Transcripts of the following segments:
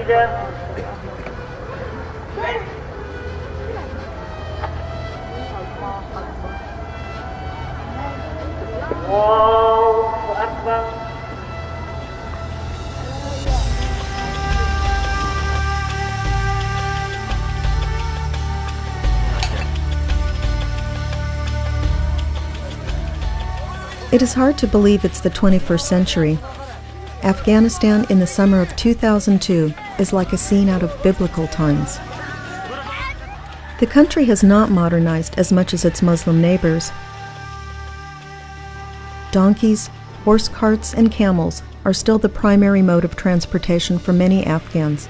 It is hard to believe it's the 21st century. Afghanistan in the summer of 2002 is like a scene out of biblical times. The country has not modernized as much as its Muslim neighbors. Donkeys, horse carts, and camels are still the primary mode of transportation for many Afghans.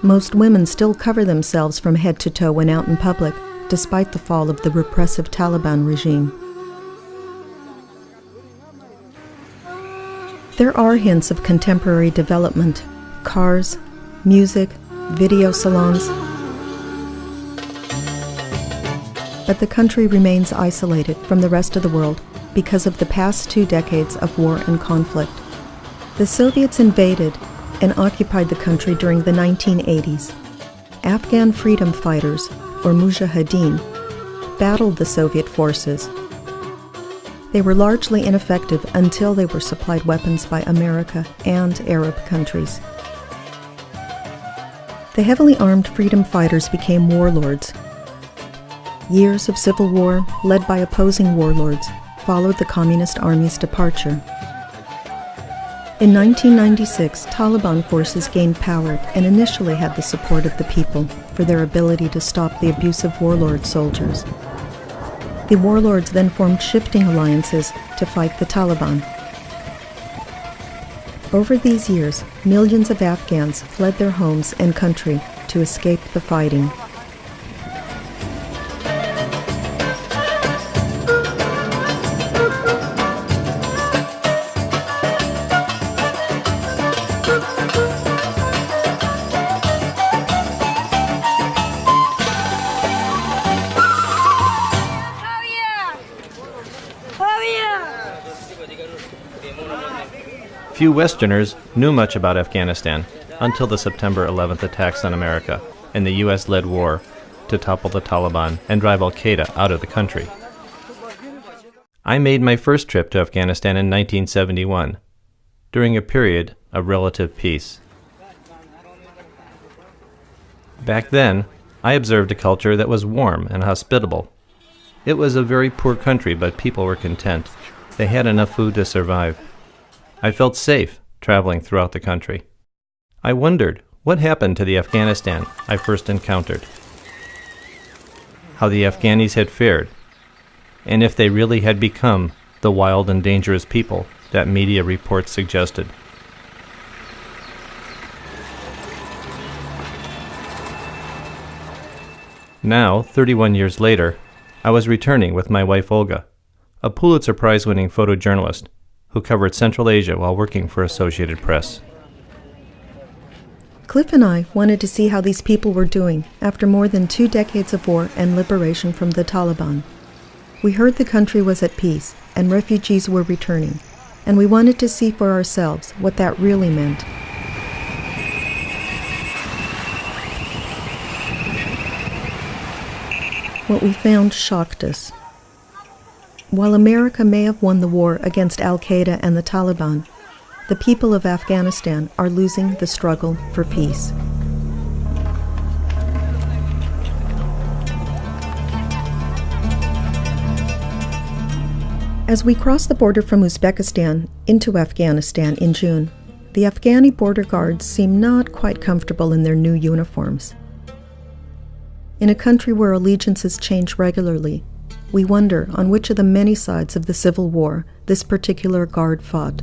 Most women still cover themselves from head to toe when out in public, despite the fall of the repressive Taliban regime. There are hints of contemporary development: cars, music, video salons. But the country remains isolated from the rest of the world because of the past 2 decades of war and conflict. The Soviets invaded and occupied the country during the 1980s. Afghan freedom fighters, or mujahideen, battled the Soviet forces. They were largely ineffective until they were supplied weapons by America and Arab countries. The heavily armed freedom fighters became warlords. Years of civil war, led by opposing warlords, followed the Communist Army's departure. In 1996, Taliban forces gained power and initially had the support of the people for their ability to stop the abusive warlord soldiers. The warlords then formed shifting alliances to fight the Taliban. Over these years, millions of Afghans fled their homes and country to escape the fighting. Few Westerners knew much about Afghanistan until the September 11th attacks on America and the U.S.-led war to topple the Taliban and drive al-Qaeda out of the country. I made my first trip to Afghanistan in 1971, during a period of relative peace. Back then, I observed a culture that was warm and hospitable. It was a very poor country, but people were content. They had enough food to survive. I felt safe traveling throughout the country. I wondered what happened to the Afghanistan I first encountered, how the Afghanis had fared, and if they really had become the wild and dangerous people that media reports suggested. Now, 31 years later, I was returning with my wife Olga, a Pulitzer Prize winning photojournalist who covered Central Asia while working for Associated Press. Cliff and I wanted to see how these people were doing after more than 2 decades of war and liberation from the Taliban. We heard the country was at peace and refugees were returning, and we wanted to see for ourselves what that really meant. What we found shocked us. While America may have won the war against al-Qaeda and the Taliban, the people of Afghanistan are losing the struggle for peace. As we crossed the border from Uzbekistan into Afghanistan in June, the Afghani border guards seemed not quite comfortable in their new uniforms. In a country where allegiances change regularly, we wonder on which of the many sides of the civil war this particular guard fought.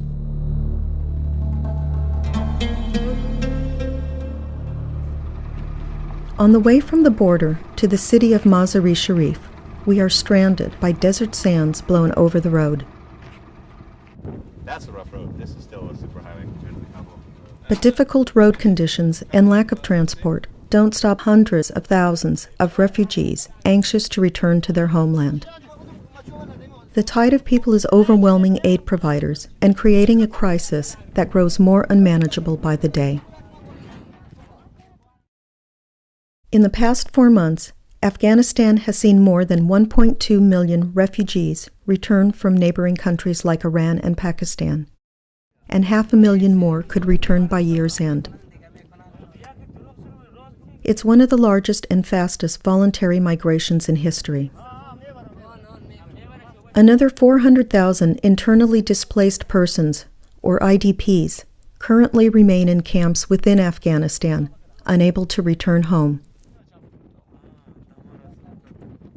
On the way from the border to the city of Mazar-e-Sharif, we are stranded by desert sands blown over the road. That's a rough road. This is still a super highway. But difficult road conditions and lack of transport don't stop hundreds of thousands of refugees anxious to return to their homeland. The tide of people is overwhelming aid providers and creating a crisis that grows more unmanageable by the day. In the past 4 months, Afghanistan has seen more than 1.2 million refugees return from neighboring countries like Iran and Pakistan, and 500,000 more could return by year's end. It's one of the largest and fastest voluntary migrations in history. Another 400,000 internally displaced persons, or IDPs, currently remain in camps within Afghanistan, unable to return home.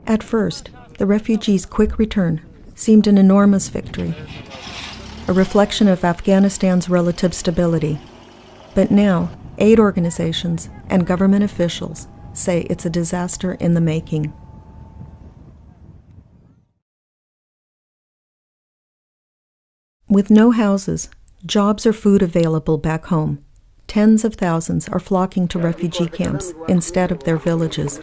At first, the refugees' quick return seemed an enormous victory, a reflection of Afghanistan's relative stability. But now, aid organizations and government officials say it's a disaster in the making. With no houses, jobs, or food available back home, tens of thousands are flocking to refugee camps instead of their villages.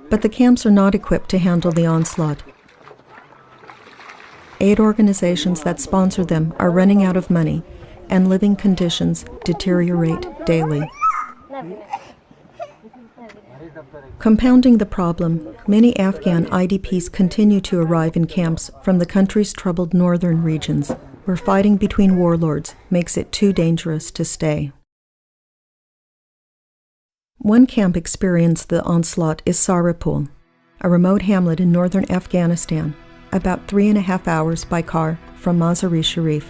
But the camps are not equipped to handle the onslaught. Aid organizations that sponsor them are running out of money, and living conditions deteriorate daily. Compounding the problem, many Afghan IDPs continue to arrive in camps from the country's troubled northern regions, where fighting between warlords makes it too dangerous to stay. One camp experienced the onslaught is Saripul, a remote hamlet in northern Afghanistan, about 3.5 hours by car from Mazar-e-Sharif.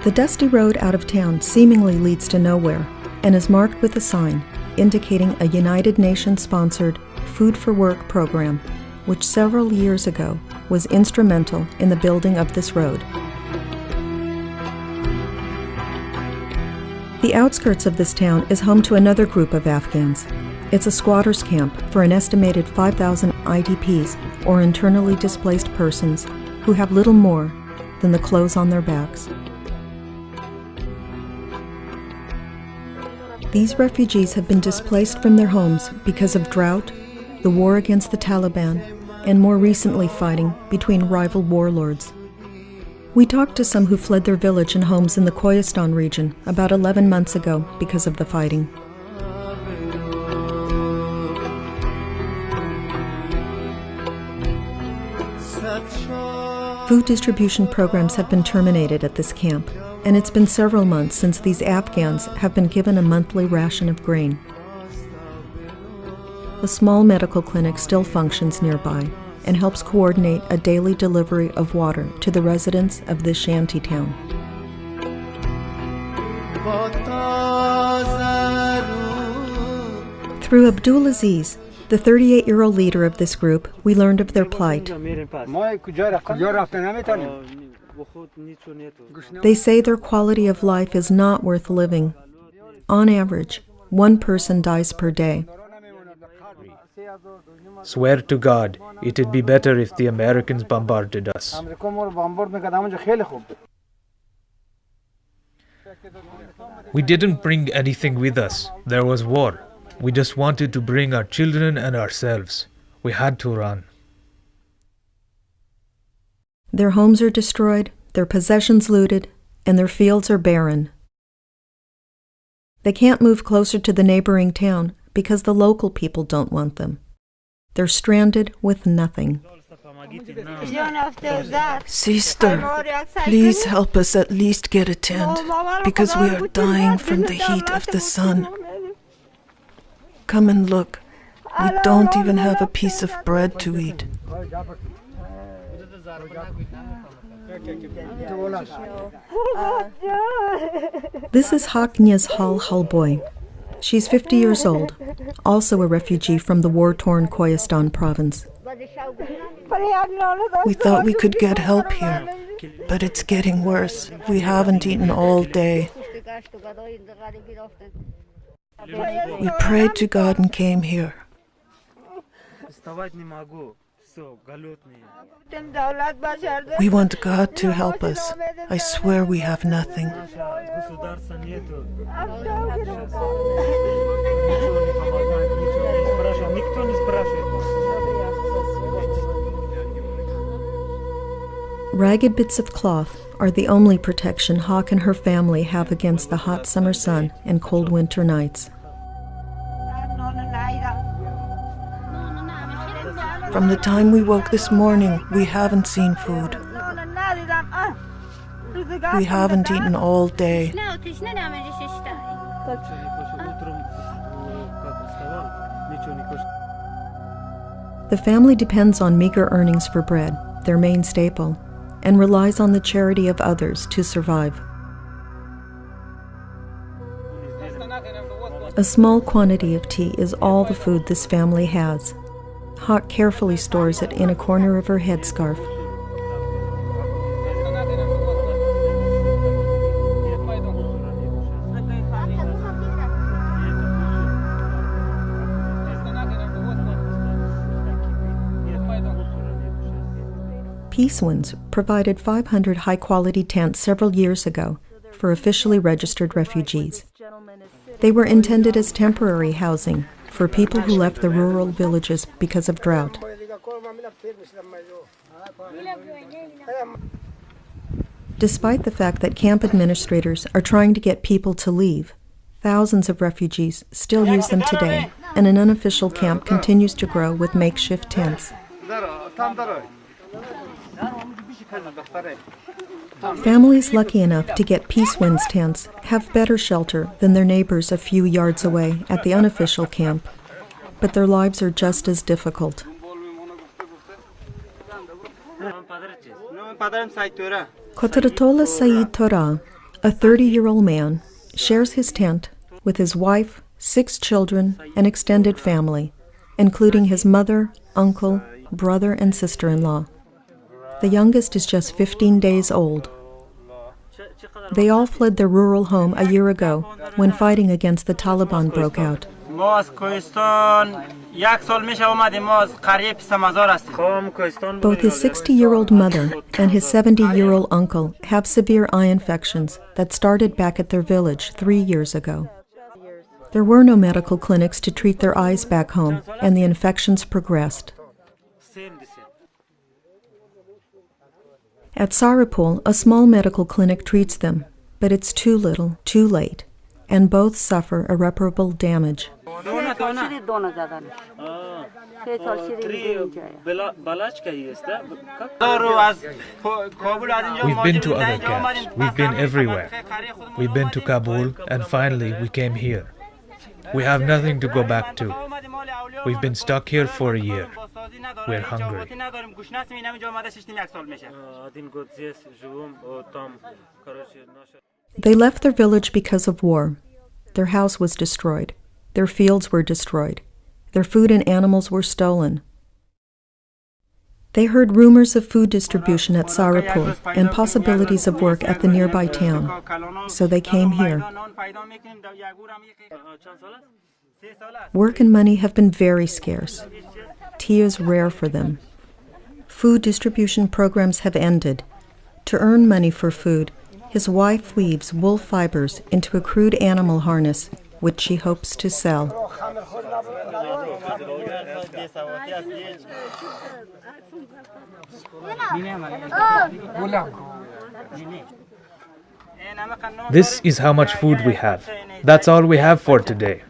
The dusty road out of town seemingly leads to nowhere and is marked with a sign indicating a United Nations-sponsored Food for Work program, which several years ago was instrumental in the building of this road. The outskirts of this town is home to another group of Afghans. It's a squatters' camp for an estimated 5,000 IDPs, or internally displaced persons, who have little more than the clothes on their backs. These refugees have been displaced from their homes because of drought, the war against the Taliban, and more recently fighting between rival warlords. We talked to some who fled their village and homes in the Koyistan region about 11 months ago because of the fighting. Food distribution programs have been terminated at this camp, and it's been several months since these Afghans have been given a monthly ration of grain. A small medical clinic still functions nearby and helps coordinate a daily delivery of water to the residents of this shanty town. Through Abdul Aziz, the 38-year-old leader of this group, we learned of their plight. They say their quality of life is not worth living. On average, 1 person dies per day. Swear to God, it'd be better if the Americans bombarded us. We didn't bring anything with us. There was war. We just wanted to bring our children and ourselves. We had to run. Their homes are destroyed, their possessions looted, and their fields are barren. They can't move closer to the neighboring town because the local people don't want them. They're stranded with nothing. Sister, please help us at least get a tent, because we are dying from the heat of the sun. Come and look. We don't even have a piece of bread to eat. This is Haknya's Hal Halboy. She's 50 years old, also a refugee from the war-torn Koyistan province. We thought we could get help here, but it's getting worse. We haven't eaten all day. We prayed to God and came here. We want God to help us. I swear we have nothing. Ragged bits of cloth are the only protection Hawk and her family have against the hot summer sun and cold winter nights. From the time we woke this morning, we haven't seen food. We haven't eaten all day. The family depends on meager earnings for bread, their main staple, and relies on the charity of others to survive. A small quantity of tea is all the food this family has. Hawk carefully stores it in a corner of her headscarf. Peace Winds provided 500 high-quality tents several years ago for officially registered refugees. They were intended as temporary housing for people who left the rural villages because of drought. Despite the fact that camp administrators are trying to get people to leave, thousands of refugees still use them today, and an unofficial camp continues to grow with makeshift tents. Families lucky enough to get Peace Winds tents have better shelter than their neighbors a few yards away at the unofficial camp, but their lives are just as difficult. Kotaratola Saeed Torah, a 30-year-old man, shares his tent with his wife, 6 children, and extended family, including his mother, uncle, brother, and sister-in-law. The youngest is just 15 days old. They all fled their rural home a year ago when fighting against the Taliban broke out. Both his 60-year-old mother and his 70-year-old uncle have severe eye infections that started back at their village 3 years ago. There were no medical clinics to treat their eyes back home, and the infections progressed. At Saripul, a small medical clinic treats them, but it's too little, too late, and both suffer irreparable damage. We've been to other camps. We've been everywhere. We've been to Kabul, and finally we came here. We have nothing to go back to. We've been stuck here for a year. We're hungry. They left their village because of war. Their house was destroyed. Their fields were destroyed. Their food and animals were stolen. They heard rumors of food distribution at Saripul and possibilities of work at the nearby town, so they came here. Work and money have been very scarce. Tea is rare for them. Food distribution programs have ended. To earn money for food, his wife weaves wool fibers into a crude animal harness, which she hopes to sell. This is how much food we have. That's all we have for today.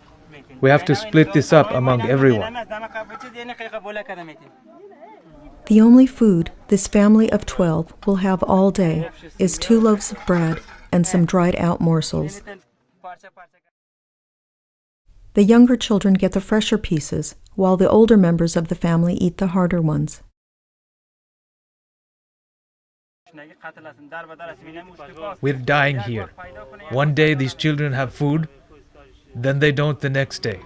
We have to split this up among everyone. The only food this family of 12 will have all day is 2 loaves of bread and some dried out morsels. The younger children get the fresher pieces, while the older members of the family eat the harder ones. We're dying here. One day these children have food, then they don't the next day.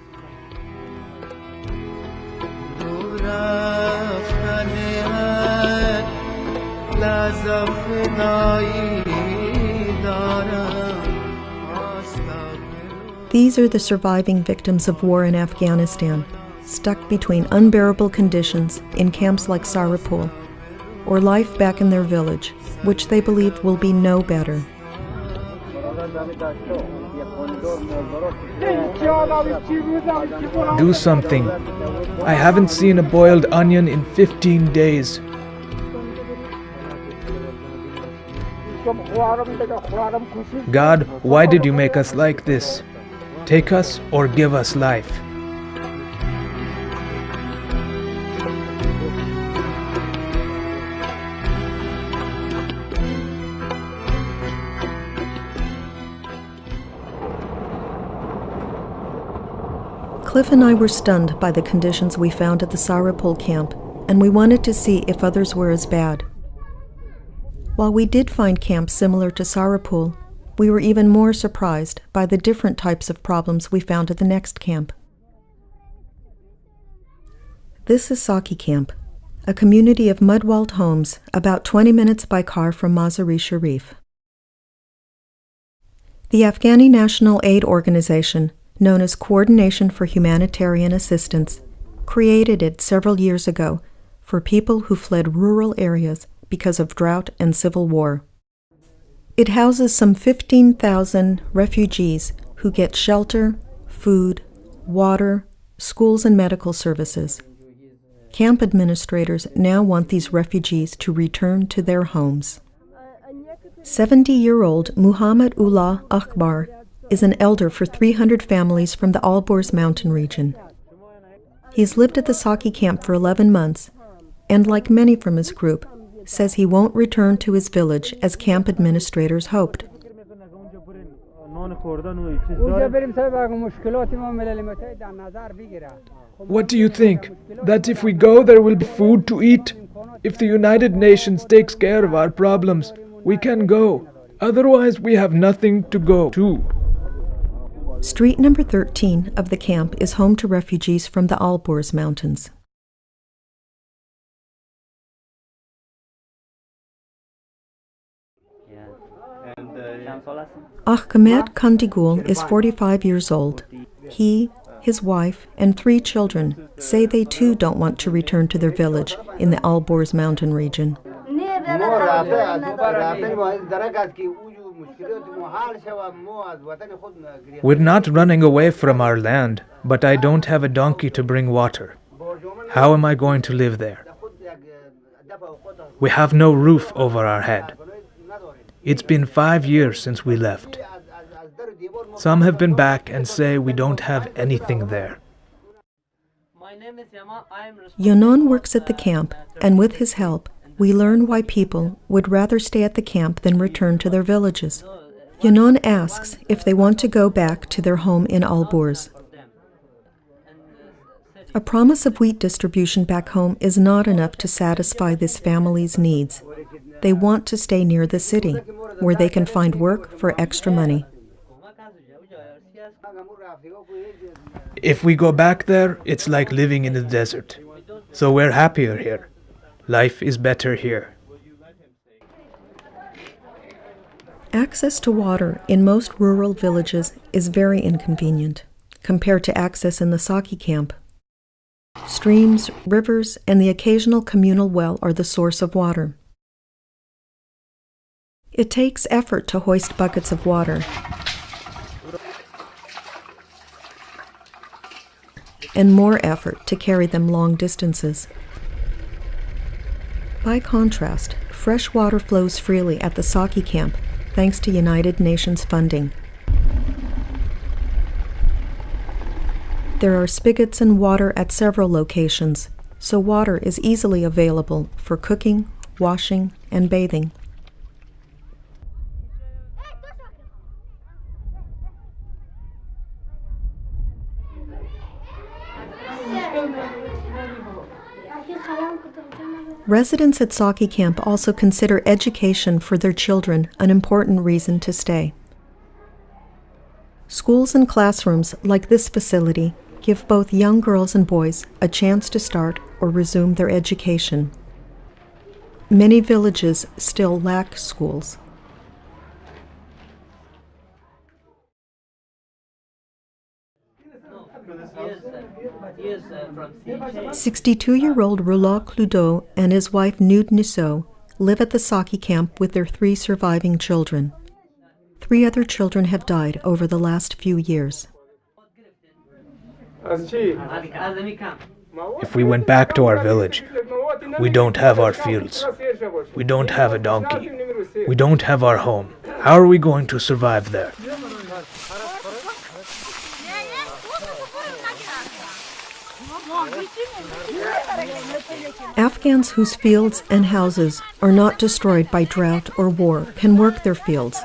These are the surviving victims of war in Afghanistan, stuck between unbearable conditions in camps like Saripul, or life back in their village, which they believe will be no better. Do something. I haven't seen a boiled onion in 15 days. God, why did you make us like this? Take us or give us life. Cliff and I were stunned by the conditions we found at the Saripul camp, and we wanted to see if others were as bad. While we did find camps similar to Saripul, we were even more surprised by the different types of problems we found at the next camp. This is Saki Camp, a community of mud-walled homes about 20 minutes by car from Mazar-e Sharif. The Afghani National Aid Organization, known as Coordination for Humanitarian Assistance, created it several years ago for people who fled rural areas because of drought and civil war. It houses some 15,000 refugees who get shelter, food, water, schools, and medical services. Camp administrators now want these refugees to return to their homes. 70-year-old Muhammad Ullah Akbar is an elder for 300 families from the Alborz mountain region. He's lived at the Saki camp for 11 months, and like many from his group, says he won't return to his village as camp administrators hoped. What do you think? That if we go, there will be food to eat? If the United Nations takes care of our problems, we can go. Otherwise, we have nothing to go to. Street number 13 of the camp is home to refugees from the Alborz mountains. Ahmed Kandigul is 45 years old. He, his wife, and 3 children say they too don't want to return to their village in the Alborz mountain region. We're not running away from our land, but I don't have a donkey to bring water. How am I going to live there? We have no roof over our head. It's been 5 years since we left. Some have been back and say we don't have anything there. Yonon works at the camp, and with his help, we learn why people would rather stay at the camp than return to their villages. Yonon asks if they want to go back to their home in Alborz. A promise of wheat distribution back home is not enough to satisfy this family's needs. They want to stay near the city, where they can find work for extra money. If we go back there, it's like living in the desert. So we're happier here. Life is better here. Access to water in most rural villages is very inconvenient compared to access in the Saki camp. Streams, rivers, and the occasional communal well are the source of water. It takes effort to hoist buckets of water, and more effort to carry them long distances. By contrast, fresh water flows freely at the Saki camp thanks to United Nations funding. There are spigots and water at several locations, so water is easily available for cooking, washing, and bathing. Residents at Saki camp also consider education for their children an important reason to stay. Schools and classrooms like this facility give both young girls and boys a chance to start or resume their education. Many villages still lack schools. 62-year-old Roland Cloudot and his wife Nude Nisso live at the Saki camp with their 3 surviving children. 3 other children have died over the last few years. If we went back to our village, we don't have our fields. We don't have a donkey. We don't have our home. How are we going to survive there? Afghans whose fields and houses are not destroyed by drought or war can work their fields,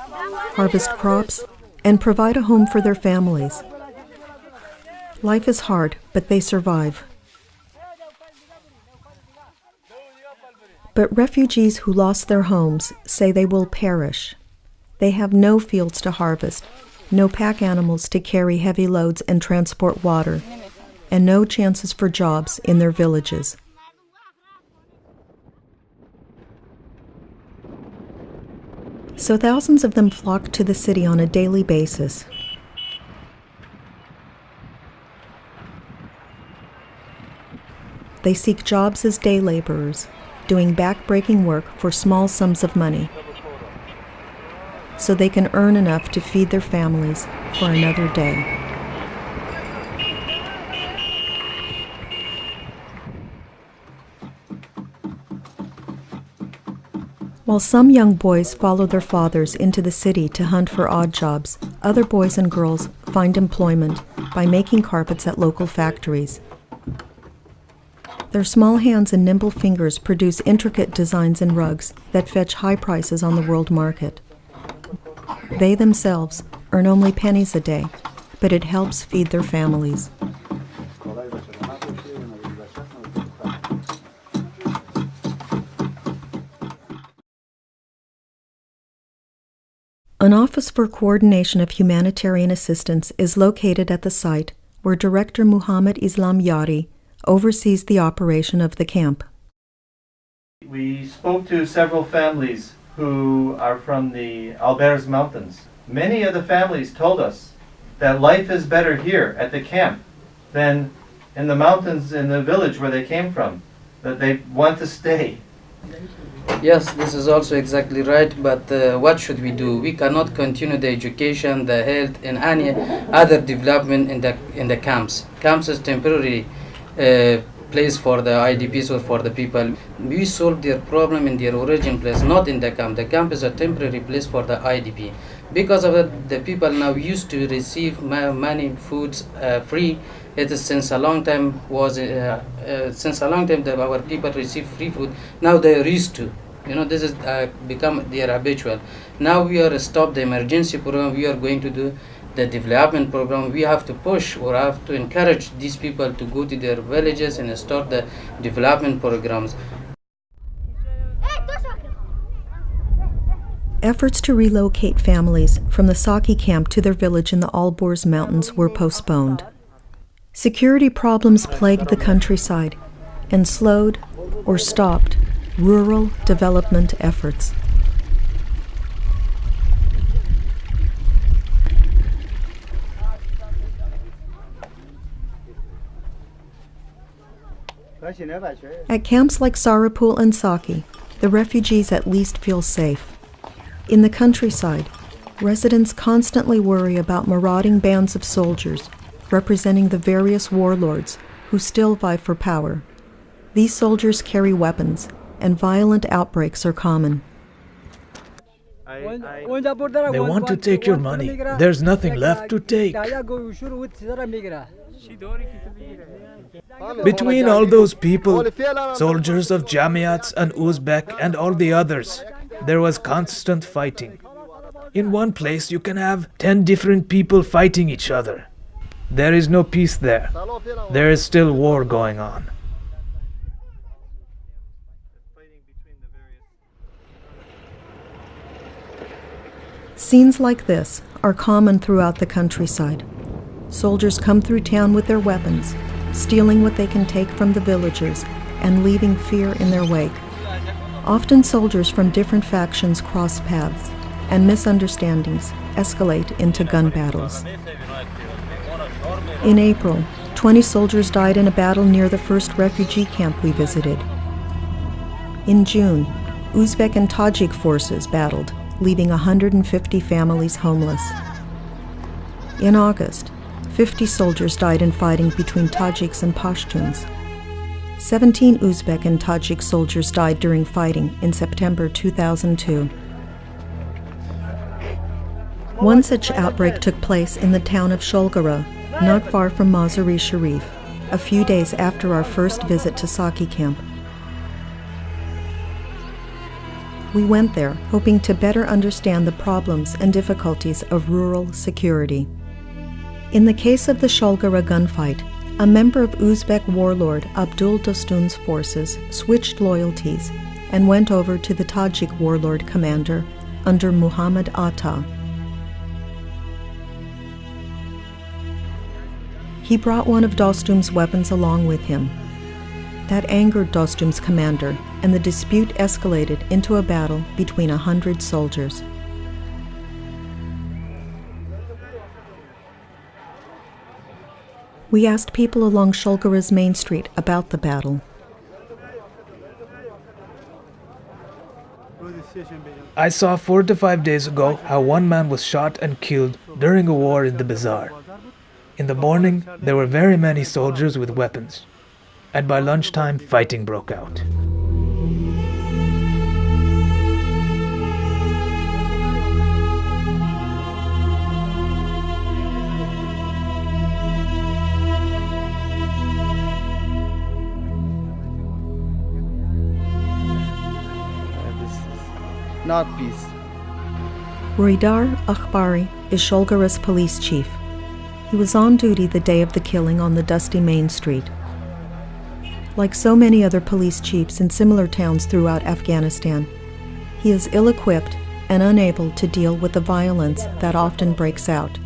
harvest crops, and provide a home for their families. Life is hard, but they survive. But refugees who lost their homes say they will perish. They have no fields to harvest, no pack animals to carry heavy loads and transport water, and no chances for jobs in their villages. So thousands of them flock to the city on a daily basis. They seek jobs as day laborers, doing back-breaking work for small sums of money, so they can earn enough to feed their families for another day. While some young boys follow their fathers into the city to hunt for odd jobs, other boys and girls find employment by making carpets at local factories. Their small hands and nimble fingers produce intricate designs and rugs that fetch high prices on the world market. They themselves earn only pennies a day, but it helps feed their families. An Office for Coordination of Humanitarian Assistance is located at the site where Director Muhammad Islam Yari oversees the operation of the camp. We spoke to several families who are from the Alberz Mountains. Many of the families told us that life is better here at the camp than in the mountains in the village where they came from, that they want to stay. Yes, this is also exactly right, but what should we do? We cannot continue the education, the health, and any other development in the camps. Camps is temporary place for the IDPs or for the people. We solve their problem in their origin place, not in the camp. The camp is a temporary place for the IDP. Because of it, the people now used to receive many foods free. It is since a long time that our people receive free food. Now they are used to. This is become their habitual. Now we are stop the emergency program. We are going to do the development program. We have to push or have to encourage these people to go to their villages and start the development programs. Efforts to relocate families from the Saki camp to their village in the Alborz Mountains were postponed. Security problems plagued the countryside and slowed or stopped rural development efforts. At camps like Sarapul and Saki, the refugees at least feel safe. In the countryside, residents constantly worry about marauding bands of soldiers representing the various warlords who still vie for power. These soldiers carry weapons, and violent outbreaks are common. They want to take your money. There's nothing left to take. Between all those people, soldiers of Jamiats and Uzbek and all the others, there was constant fighting. In one place you can have 10 different people fighting each other. There is no peace there. There is still war going on. Scenes like this are common throughout the countryside. Soldiers come through town with their weapons, stealing what they can take from the villagers and leaving fear in their wake. Often soldiers from different factions cross paths, and misunderstandings escalate into gun battles. In April, 20 soldiers died in a battle near the first refugee camp we visited. In June, Uzbek and Tajik forces battled, leaving 150 families homeless. In August, 50 soldiers died in fighting between Tajiks and Pashtuns. 17 Uzbek and Tajik soldiers died during fighting in September 2002. One such outbreak took place in the town of Sholgara, not far from Mazar-e Sharif, a few days after our first visit to Saki camp. We went there hoping to better understand the problems and difficulties of rural security. In the case of the Sholgara gunfight, a member of Uzbek warlord Abdul Dostun's forces switched loyalties and went over to the Tajik warlord commander under Muhammad Atta. He brought one of Dostum's weapons along with him. That angered Dostum's commander, and the dispute escalated into a battle between 100 soldiers. We asked people along Sholgara's main street about the battle. I saw 4 to 5 days ago how one man was shot and killed during a war in the bazaar. In the morning, there were very many soldiers with weapons, and by lunchtime, fighting broke out. Not peace. Ruidar Akhbari is Sholgara's police chief. He was on duty the day of the killing on the dusty main street. Like so many other police chiefs in similar towns throughout Afghanistan, he is ill-equipped and unable to deal with the violence that often breaks out.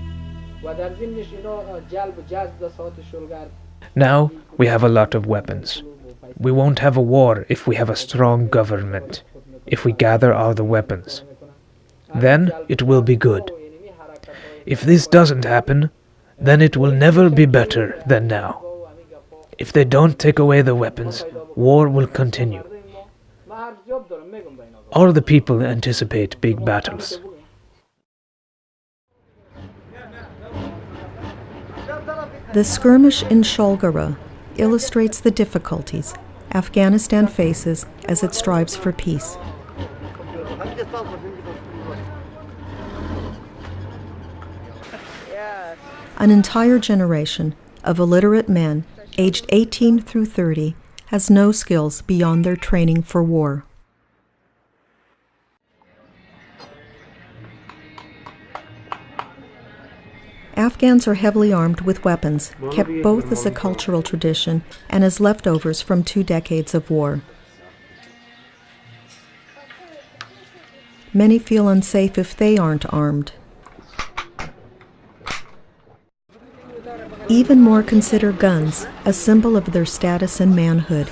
Now we have a lot of weapons. We won't have a war if we have a strong government, if we gather all the weapons. Then it will be good. If this doesn't happen, then it will never be better than now. If they don't take away the weapons, war will continue. All the people anticipate big battles. The skirmish in Sholgara illustrates the difficulties Afghanistan faces as it strives for peace. An entire generation of illiterate men, aged 18 through 30, has no skills beyond their training for war. Afghans are heavily armed with weapons, kept both as a cultural tradition and as leftovers from 2 decades of war. Many feel unsafe if they aren't armed. Even more consider guns a symbol of their status and manhood.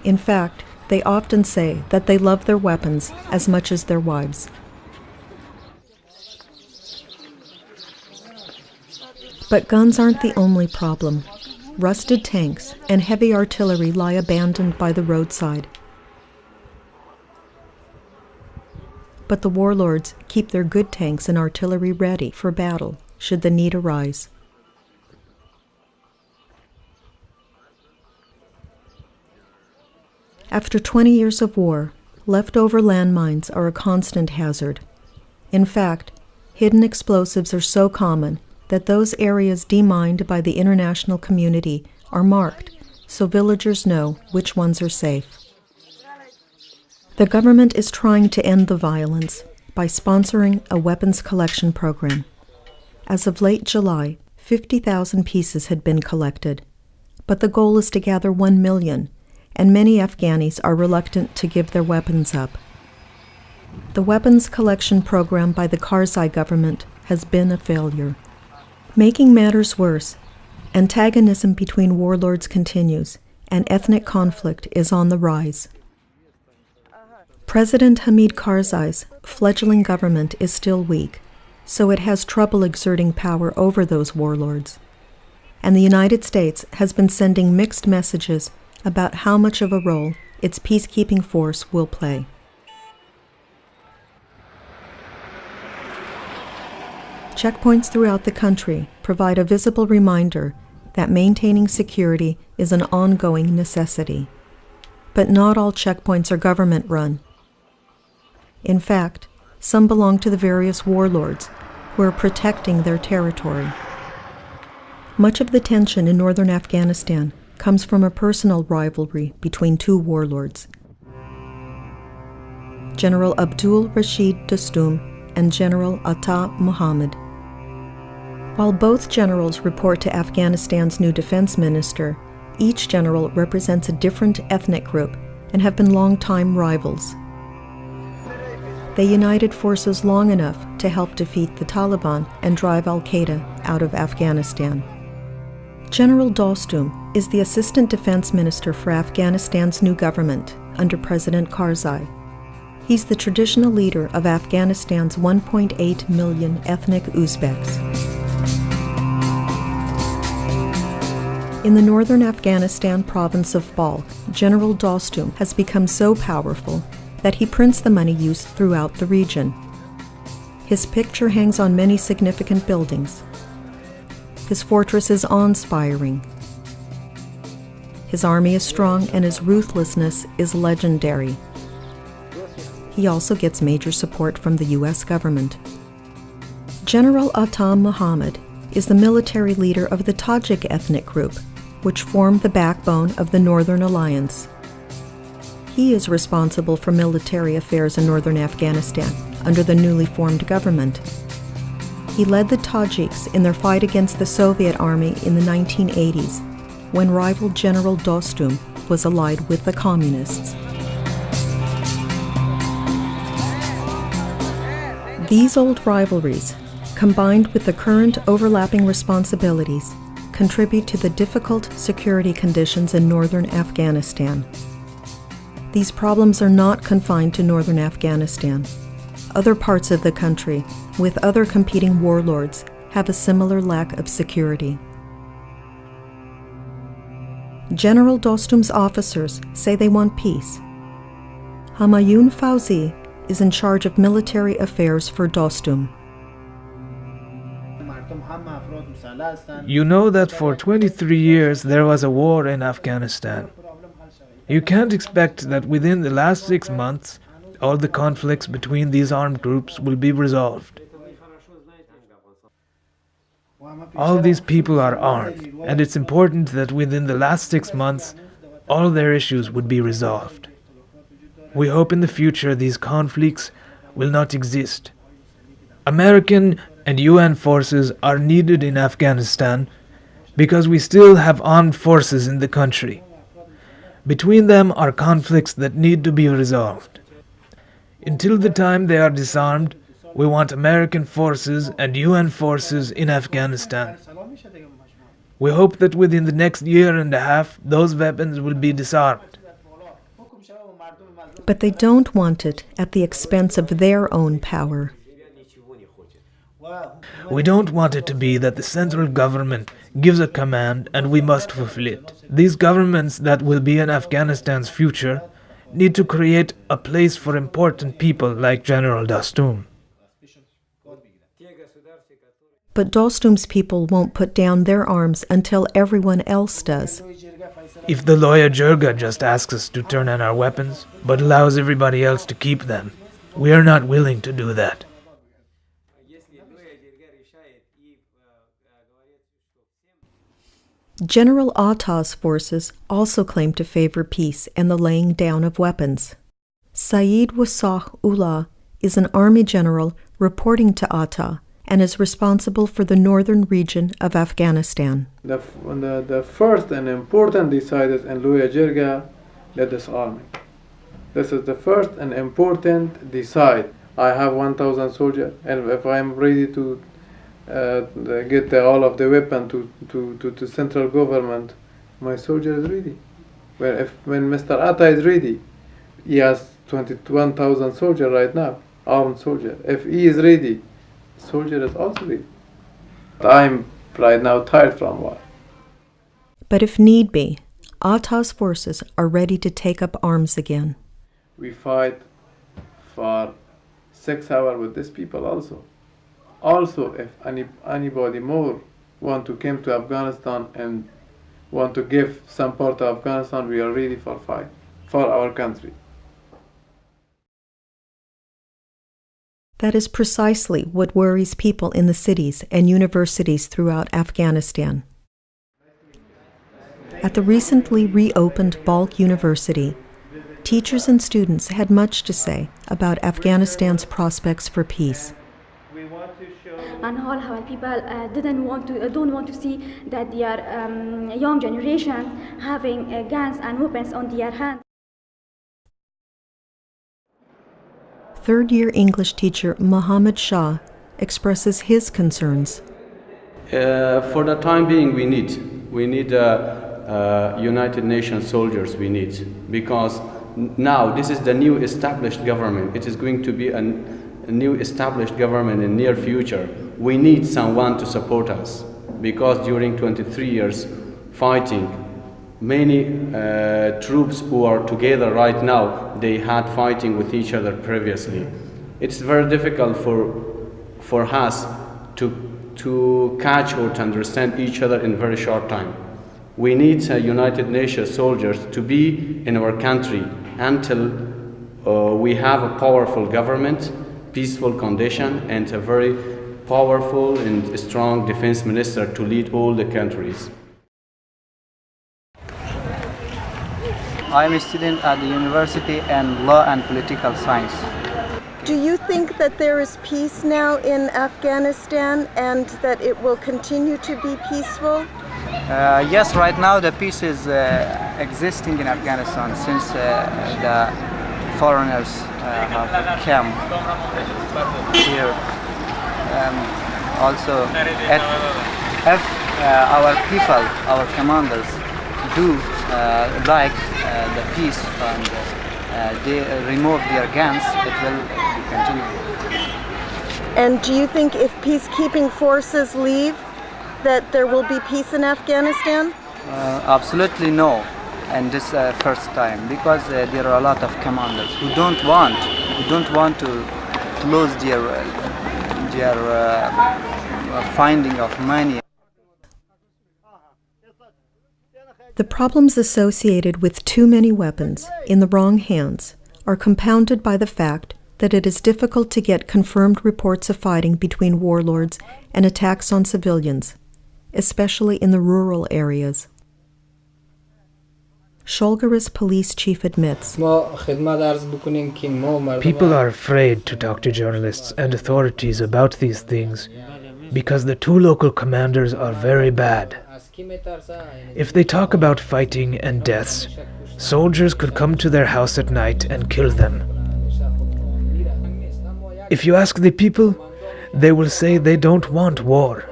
In fact, they often say that they love their weapons as much as their wives. But guns aren't the only problem. Rusted tanks and heavy artillery lie abandoned by the roadside. But the warlords keep their good tanks and artillery ready for battle should the need arise. After 20 years of war, leftover landmines are a constant hazard. In fact, hidden explosives are so common that those areas demined by the international community are marked so villagers know which ones are safe. The government is trying to end the violence by sponsoring a weapons collection program. As of late July, 50,000 pieces had been collected, but the goal is to gather 1 million, and many Afghanis are reluctant to give their weapons up. The weapons collection program by the Karzai government has been a failure. Making matters worse, antagonism between warlords continues, and ethnic conflict is on the rise. President Hamid Karzai's fledgling government is still weak, so it has trouble exerting power over those warlords. and the United States has been sending mixed messages about how much of a role its peacekeeping force will play. Checkpoints throughout the country provide a visible reminder that maintaining security is an ongoing necessity. But not all checkpoints are government-run. In fact, some belong to the various warlords who are protecting their territory. Much of the tension in northern Afghanistan comes from a personal rivalry between two warlords, General Abdul Rashid Dostum and General Atta Muhammad. While both generals report to Afghanistan's new defense minister, each general represents a different ethnic group and have been long-time rivals. They united forces long enough to help defeat the Taliban and drive al-Qaeda out of Afghanistan. General Dostum is the Assistant Defense Minister for Afghanistan's new government under President Karzai. He's the traditional leader of Afghanistan's 1.8 million ethnic Uzbeks. In the northern Afghanistan province of Balkh, General Dostum has become so powerful that he prints the money used throughout the region. His picture hangs on many significant buildings. His fortress is awe-inspiring. His army is strong and his ruthlessness is legendary. He also gets major support from the U.S. government. General Atta Muhammad is the military leader of the Tajik ethnic group, which form the backbone of the Northern Alliance. He is responsible for military affairs in northern Afghanistan under the newly formed government. He led the Tajiks in their fight against the Soviet army in the 1980s, when rival General Dostum was allied with the Communists. These old rivalries, combined with the current overlapping responsibilities, contribute to the difficult security conditions in northern Afghanistan. These problems are not confined to northern Afghanistan. Other parts of the country, with other competing warlords, have a similar lack of security. General Dostum's officers say they want peace. Humayun Fauzi is in charge of military affairs for Dostum. You know that for 23 years there was a war in Afghanistan. You can't expect that within the last 6 months all the conflicts between these armed groups will be resolved. All these people are armed, and it's important that within the last 6 months all their issues would be resolved. We hope in the future these conflicts will not exist. American and UN forces are needed in Afghanistan because we still have armed forces in the country. Between them are conflicts that need to be resolved. Until the time they are disarmed, we want American forces and UN forces in Afghanistan. We hope that within the next year and a half, those weapons will be disarmed. But they don't want it at the expense of their own power. We don't want it to be that the central government gives a command and we must fulfill it. These governments that will be in Afghanistan's future need to create a place for important people like General Dostum. But Dostum's people won't put down their arms until everyone else does. If the lawyer Jirga just asks us to turn in our weapons, but allows everybody else to keep them, we are not willing to do that. General Atta's forces also claim to favor peace and the laying down of weapons. Saeed Wasah Ullah is an army general reporting to Atta and is responsible for the northern region of Afghanistan. The first and important decided in Loya Jirga, the disarming. This is the first and important decide. I have 1,000 soldiers, and if I'm ready to get all of the weapon to central government, my soldier is ready. When Mr. Atta is ready, he has 21,000 soldiers right now, armed soldier. If he is ready, soldier is also ready. I'm right now tired from war. But if need be, Attah's forces are ready to take up arms again. We fight for 6 hours with these people also. Also, if anybody more want to come to Afghanistan and want to give some part of Afghanistan, we are ready for fight for our country. That is precisely what worries people in the cities and universities throughout Afghanistan. At the recently reopened Balkh University, teachers and students had much to say about Afghanistan's prospects for peace. And all our people don't want to see that their young generation having guns and weapons on their hands. Third-year English teacher Mohammed Shah expresses his concerns. For the time being, we need United Nations soldiers. We need, because now this is the new established government. It is going to be a new established government in near future. We need someone to support us, because during 23 years fighting, many troops who are together right now, they had fighting with each other previously. It's very difficult for us to catch or to understand each other in very short time. We need United Nations soldiers to be in our country until we have a powerful government, peaceful condition, and a very powerful and strong defense minister to lead all the countries. I am a student at the University in Law and Political Science. Do you think that there is peace now in Afghanistan and that it will continue to be peaceful? Yes, right now the peace is existing in Afghanistan since the foreigners have come here. Also, if our people, our commanders, do like the peace and they remove their guns, it will continue. And do you think if peacekeeping forces leave, that there will be peace in Afghanistan? Absolutely no, and this first time, because there are a lot of commanders who don't want to lose their finding of money. The problems associated with too many weapons in the wrong hands are compounded by the fact that it is difficult to get confirmed reports of fighting between warlords and attacks on civilians, especially in the rural areas. Sholgara's police chief admits, People are afraid to talk to journalists and authorities about these things because the two local commanders are very bad. If they talk about fighting and deaths, soldiers could come to their house at night and kill them. If you ask the people, they will say they don't want war.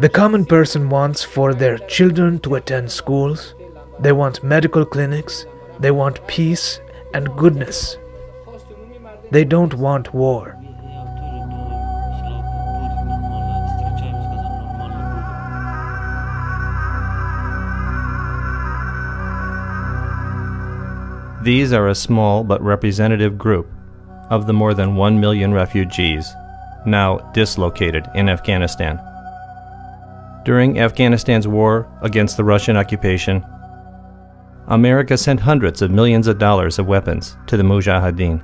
The common person wants for their children to attend schools, they want medical clinics, they want peace and goodness. They don't want war. These are a small but representative group of the more than 1 million refugees now dislocated in Afghanistan. During Afghanistan's war against the Russian occupation, America sent hundreds of millions of dollars of weapons to the Mujahideen.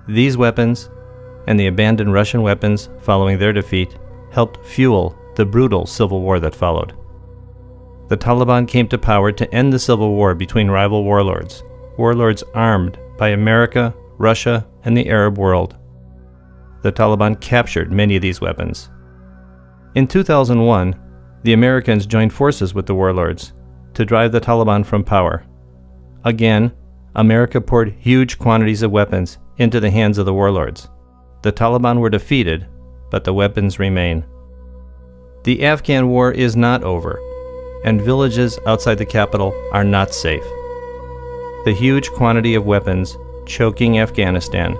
These weapons, and the abandoned Russian weapons following their defeat, helped fuel the brutal civil war that followed. The Taliban came to power to end the civil war between rival warlords armed by America, Russia, and the Arab world. The Taliban captured many of these weapons. In 2001, the Americans joined forces with the warlords to drive the Taliban from power. Again, America poured huge quantities of weapons into the hands of the warlords. The Taliban were defeated, but the weapons remain. The Afghan war is not over, and villages outside the capital are not safe. The huge quantity of weapons choking Afghanistan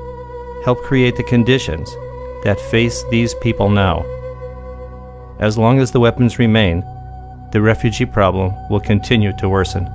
help create the conditions that face these people now. As long as the weapons remain, the refugee problem will continue to worsen.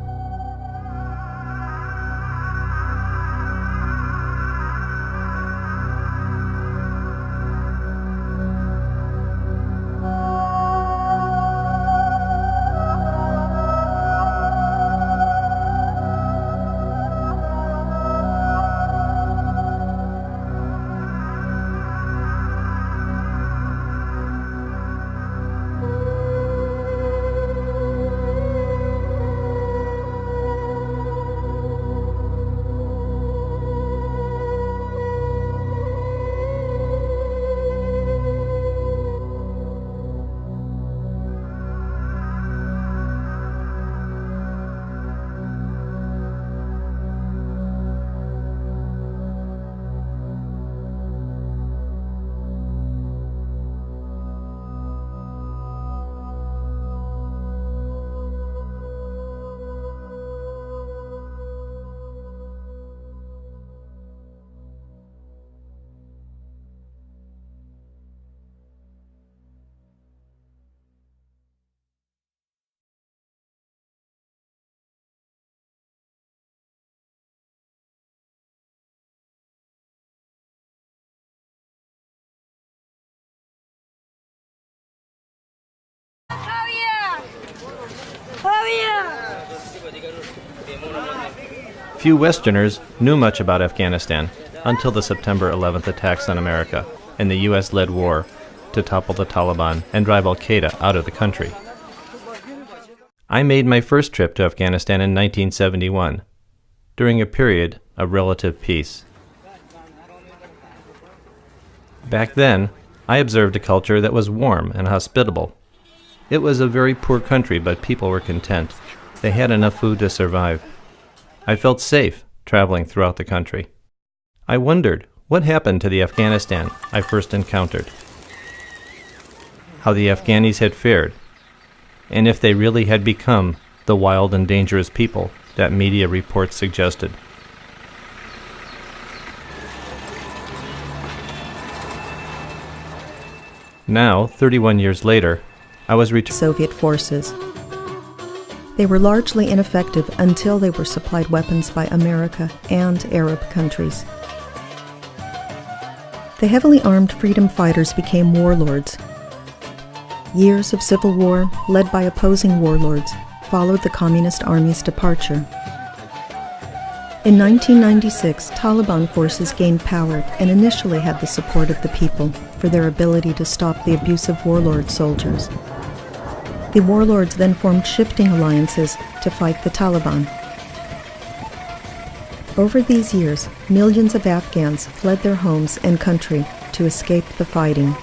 Few Westerners knew much about Afghanistan until the September 11th attacks on America and the U.S.-led war to topple the Taliban and drive al-Qaeda out of the country. I made my first trip to Afghanistan in 1971, during a period of relative peace. Back then, I observed a culture that was warm and hospitable. It was a very poor country, but people were content. They had enough food to survive. I felt safe traveling throughout the country. I wondered what happened to the Afghanistan I first encountered, how the Afghanis had fared, and if they really had become the wild and dangerous people that media reports suggested. Now, 31 years later, I was returning Soviet forces. They were largely ineffective until they were supplied weapons by America and Arab countries. The heavily armed freedom fighters became warlords. Years of civil war, led by opposing warlords, followed the Communist Army's departure. In 1996, Taliban forces gained power and initially had the support of the people for their ability to stop the abusive warlord soldiers. The warlords then formed shifting alliances to fight the Taliban. Over these years, millions of Afghans fled their homes and country to escape the fighting.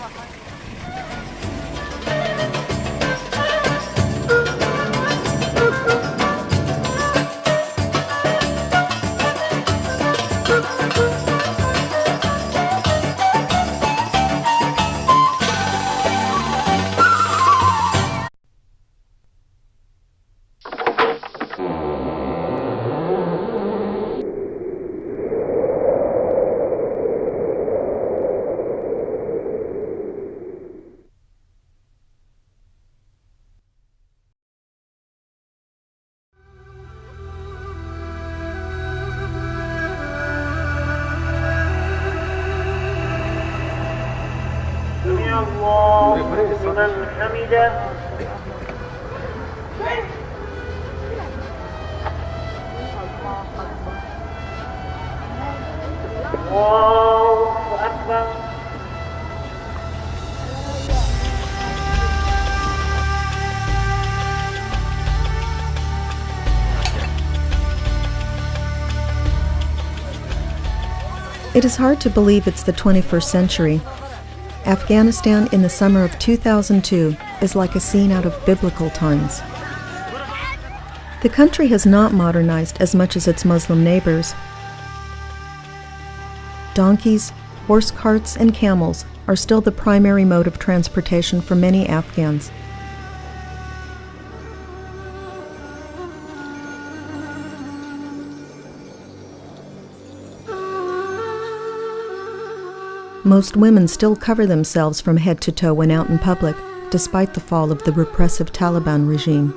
It is hard to believe it's the 21st century. Afghanistan in the summer of 2002 is like a scene out of biblical times. The country has not modernized as much as its Muslim neighbors. Donkeys, horse carts, and camels are still the primary mode of transportation for many Afghans. Most women still cover themselves from head to toe when out in public, despite the fall of the repressive Taliban regime.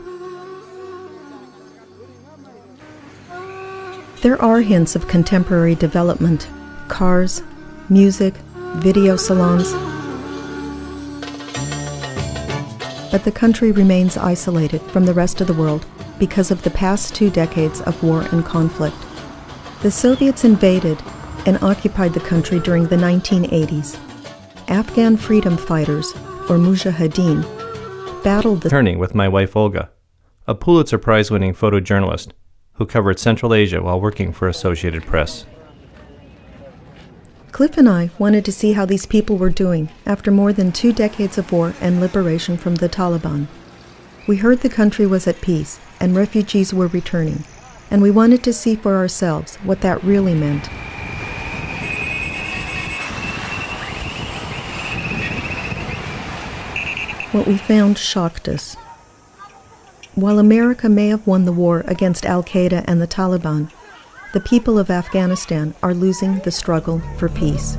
There are hints of contemporary development: cars, music, video salons. But the country remains isolated from the rest of the world because of the past 2 decades of war and conflict. The Soviets invaded and occupied the country during the 1980s. Afghan freedom fighters, or mujahideen, battled the Turning with my wife Olga, a Pulitzer Prize winning photojournalist who covered Central Asia while working for Associated Press. Cliff and I wanted to see how these people were doing after more than 2 decades of war and liberation from the Taliban. We heard the country was at peace and refugees were returning, and we wanted to see for ourselves what that really meant. What we found shocked us. While America may have won the war against al-Qaeda and the Taliban, the people of Afghanistan are losing the struggle for peace.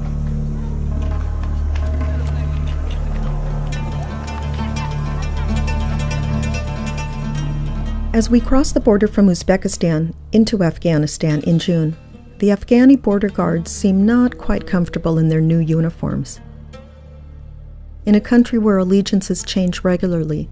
As we crossed the border from Uzbekistan into Afghanistan in June, the Afghani border guards seemed not quite comfortable in their new uniforms. In a country where allegiances change regularly,